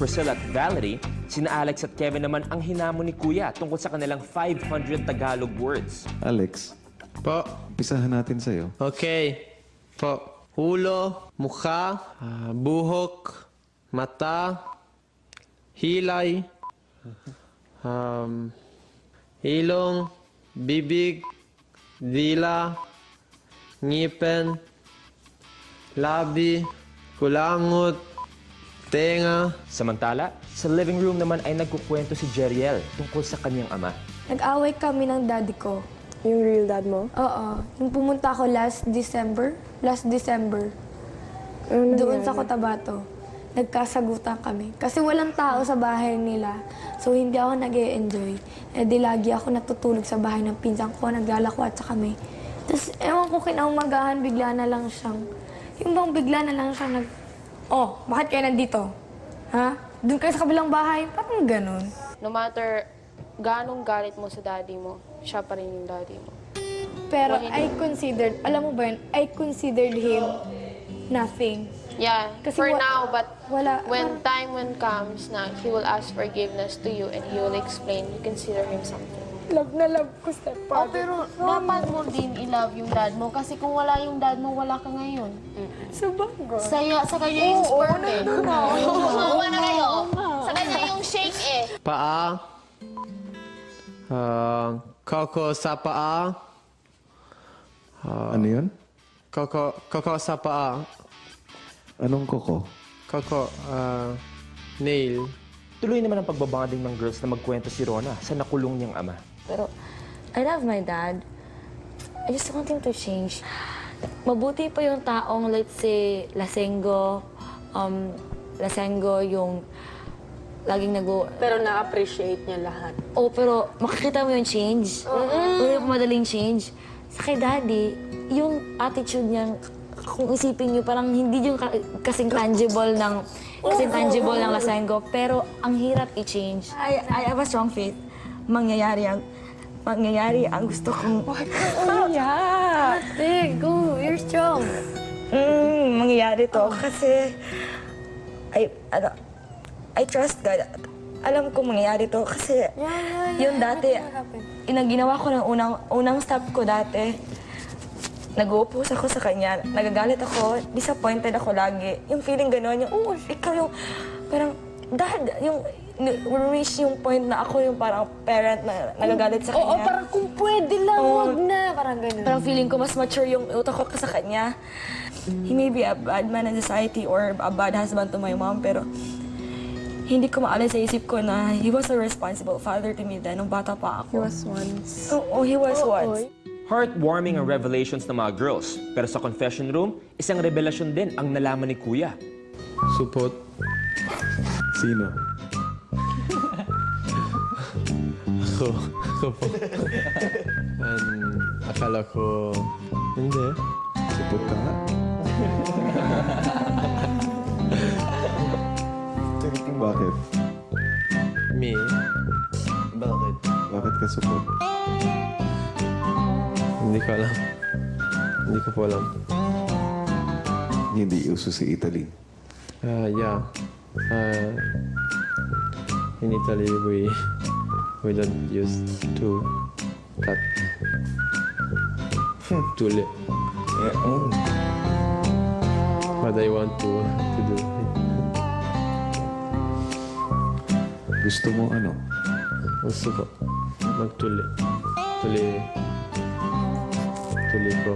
Priscilla at Valerie, sina Alex at Kevin naman ang hinamon ni Kuya tungkol sa kanilang 500 Tagalog words. Alex, Po. umpisahan natin sa'yo. Okay. Po. Ulo, mukha, buhok, mata, hilay, ilong, bibig, dila, ngipin, labi, kulangot, tenga. Samantala, sa living room naman ay nagkukwento si Jeriel tungkol sa kanyang ama. Nag-away kami ng daddy ko. Yung real dad mo? Oo. Nung pumunta ako last December, Ano doon nangyari? sa Cotabato, nagkasagutan kami. Kasi walang tao sa bahay nila. So hindi ako nag-e-enjoy. Eh di lagi ako natutulog sa bahay ng pinsan ko, naglalakwat sa kami. Tapos ewan ko kinaumagahan, bigla na lang siyang, yung bang bigla na lang siyang oh, bakit kayo nandito? Ha? Doon kayo sa kabilang bahay? Parang ganun. No matter ganong galit mo sa daddy mo, siya pa rin yung daddy mo. Pero Well, I considered, alam mo ba yun, I considered him nothing. Yeah, Kasi for now, but wala- when comes na he will ask forgiveness to you and he will explain, you consider him something. Love na love ko sa Oh, pero dapat mo din i-love yung dad mo kasi kung wala yung dad mo, wala ka ngayon. Sa kanya yung sperm eh. Gumawa na kayo. Sa kanya yung shake eh. Paa, koko sa paa, Ano yun? koko sa paa, Anong koko? koko, nail. Tuloy naman ang pagbabanding ng girls na magkwento si Rona sa nakulong niyang ama. Pero I love my dad. I just want him to change. Mabuti pa yung taong, let's say, lasenggo yung laging Pero na-appreciate niya lahat. Oh, pero makikita mo yung change. Hindi pa madaling change. Sa kay daddy, yung attitude niya, kung isipin niyo, parang hindi yung kasing tangible ng lasenggo, pero ang hirap i-change. I have a strong faith. Mangyayari ang gusto kong... Ate, go, you're strong. mangyayari to kasi I trust God. Alam ko mangyayari to kasi yung dati, ginawa ko ng unang step ko dati, nag-uupos ako sa kanya, nagagalit ako, disappointed ako lagi. Yung feeling gano'n, yung, ikaw yung, parang, dad, yung, reach yung point na ako yung parang parent na nagagalit sa kanya. Oo, parang kung pwede lang, wag na. Parang ganun. Parang feeling ko mas mature yung utak ko sa kanya. He may be a bad man in society or a bad husband to my mom, pero hindi ko maalis sa isip ko na he was a responsible father to me then nung bata pa ako. He was once. Oo, he was once. Heartwarming ang revelations ng mga girls. Pero sa confession room, isang revelasyon din ang nalaman ni Kuya. Supot. Sino? Ako po. Akala ko, hindi. Supot ka nga. Bakit? Me. Bakit? Bakit ka supot? Hindi ko alam. Hindi ko po alam. Hindi uso sa Italy. Yeah. In Italy, we don't use to cut. Tuli. What I want to do. Gusto mo ano? Gusto ko magtuli. Tuli ko.